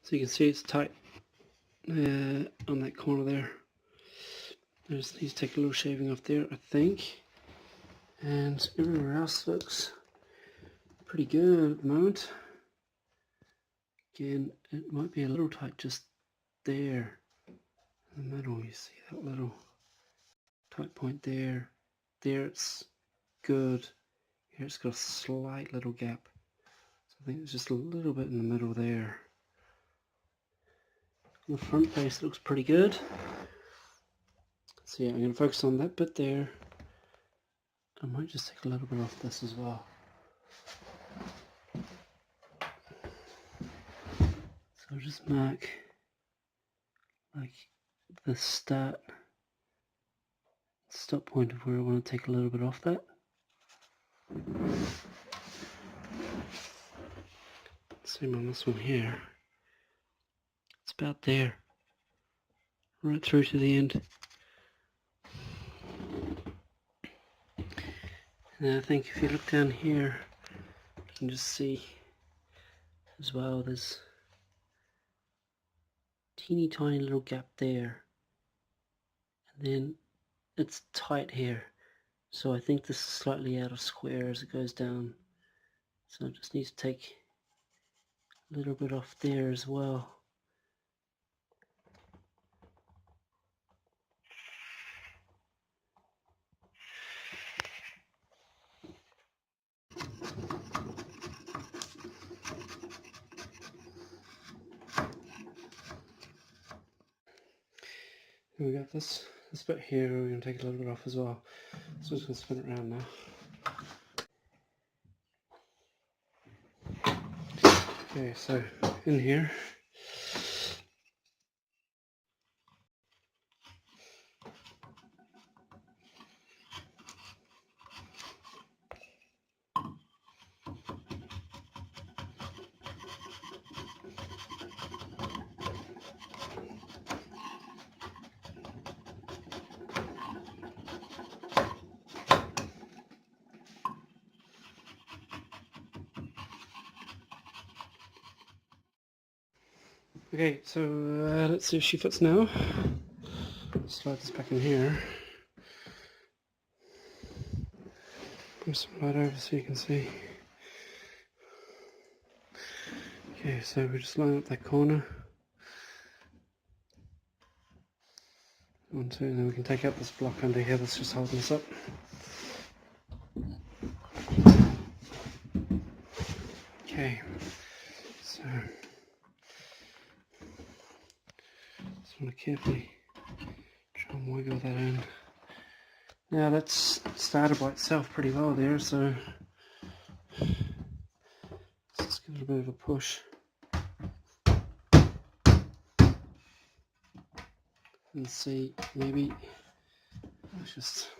So you can see it's tight on that corner there. I just need to take a little shaving off there, I think. And everywhere else looks pretty good at the moment. Again, it might be a little tight just there in the middle. You see that little tight point there. There it's good. Here it's got a slight little gap. So I think it's just a little bit in the middle there. The front face looks pretty good. So yeah, I'm going to focus on that bit there. I might just take a little bit off this as well. So I'll just mark like the stop point of where I want to take a little bit off that. Same on this one here. It's about there, right through to the end. And I think if you look down here, you can just see as well, there's a teeny tiny little gap there. And then it's tight here. So I think this is slightly out of square as it goes down. So I just need to take a little bit off there as well. And we got this bit here, we're going to take a little bit off as well. So I'm just going to spin it around now. Okay, so in here, okay, so let's see if she fits now. Slide this back in here. Bring some light over so you can see. Okay, so we just line up that corner. 1, 2, and then we can take out this block under here that's just holding us up. Okay, so just want to carefully try and wiggle that in. Now that's started by itself pretty well there, so let's give it a bit of a push. And see, maybe let's just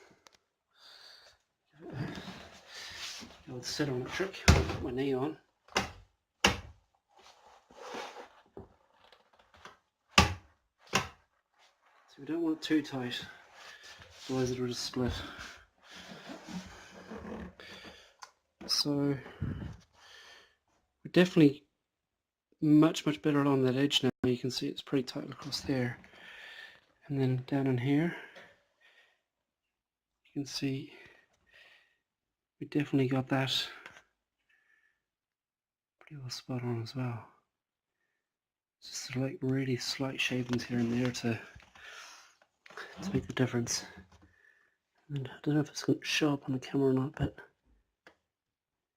go with sit on a trick. Put my knee on. So we don't want it too tight, otherwise it will just split. So we're definitely much better along that edge now. You can see it's pretty tight across there. And then down in here, you can see we definitely got that pretty well spot on as well. Just like really slight shavings here and there to make the difference. And I don't know if it's going to show up on the camera or not, but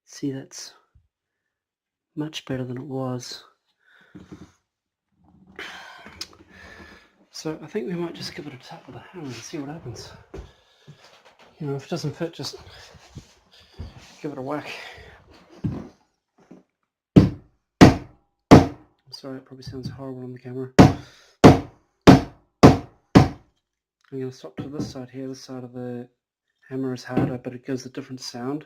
see, that's much better than it was. So I think we might just give it a tap with a hammer and see what happens. You know, if it doesn't fit, just give it a whack. I'm sorry, it probably sounds horrible on the camera. I'm going to swap to this side here. This side of the hammer is harder, but it gives a different sound.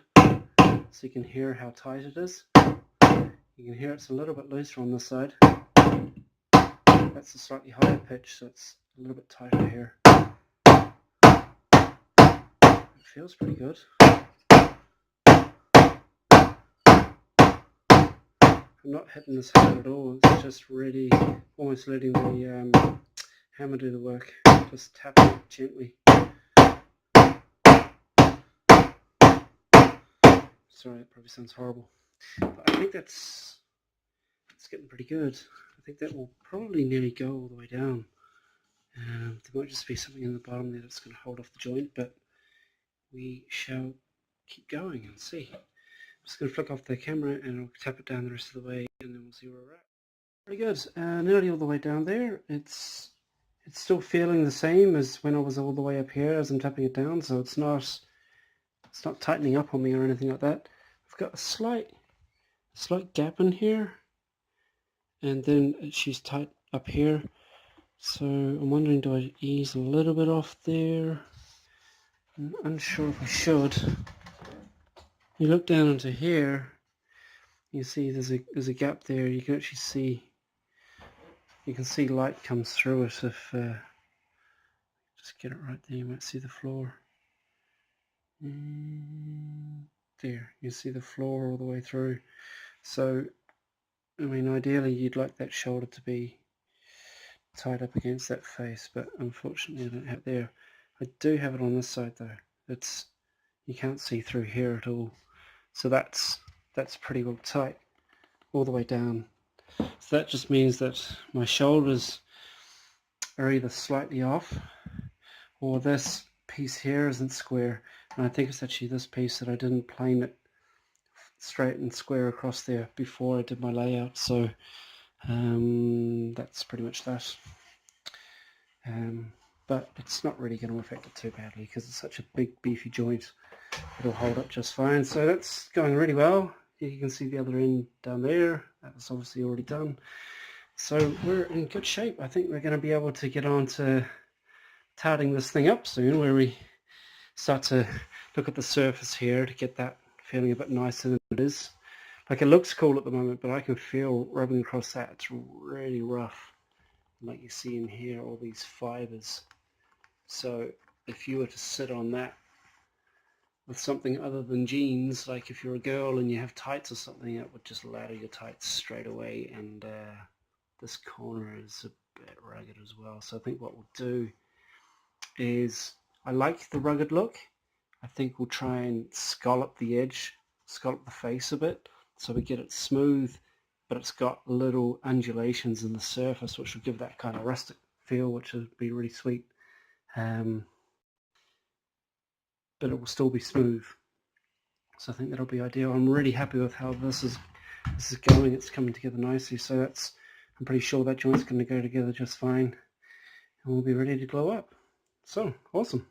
So you can hear how tight it is. You can hear it's a little bit looser on this side. That's a slightly higher pitch, so it's a little bit tighter here. It feels pretty good. I'm not hitting this hard at all. It's just really almost letting the hammer do the work. Just tapping it gently. Sorry, that probably sounds horrible. But I think it's getting pretty good. I think that will probably nearly go all the way down. There might just be something in the bottom there that's going to hold off the joint, but we shall keep going and see. I'm just going to flick off the camera and I'll tap it down the rest of the way, and then we'll see where we're at. Pretty good. Nearly all the way down there. It's still feeling the same as when I was all the way up here as I'm tapping it down, so it's not tightening up on me or anything like that. I've got a slight gap in here, and then she's tight up here. So I'm wondering, do I ease a little bit off there? I'm unsure if I should. You look down into here, you see there's a gap there. You can actually see, light comes through it if just get it right there. You might see the floor. There, you see the floor all the way through. So, I mean, ideally you'd like that shoulder to be tied up against that face, but unfortunately I don't have it there. I do have it on this side though. You can't see through here at all. So that's pretty well tight all the way down. So that just means that my shoulders are either slightly off, or this piece here isn't square. And I think it's actually this piece that I didn't plane it straight and square across there before I did my layout. So that's pretty much that. But it's not really going to affect it too badly because it's such a big beefy joint. It'll hold up just fine. So that's going really well. You can see the other end down there. That was obviously already done. So we're in good shape. I think we're going to be able to get on to tarting this thing up soon, where we start to look at the surface here to get that feeling a bit nicer than it is. Like, it looks cool at the moment, but I can feel rubbing across that it's really rough. Like you see in here, all these fibers. So if you were to sit on that with something other than jeans, like if you're a girl and you have tights or something, it would just ladder your tights straight away. And this corner is a bit rugged as well. So I think what we'll do is, I like the rugged look. I think we'll try and scallop the edge, scallop the face a bit, so we get it smooth, but it's got little undulations in the surface, which will give that kind of rustic feel, which would be really sweet. But it will still be smooth. So I think that'll be ideal. I'm really happy with how this is going. It's coming together nicely. So I'm pretty sure that joint's going to go together just fine, and we'll be ready to glow up. So awesome.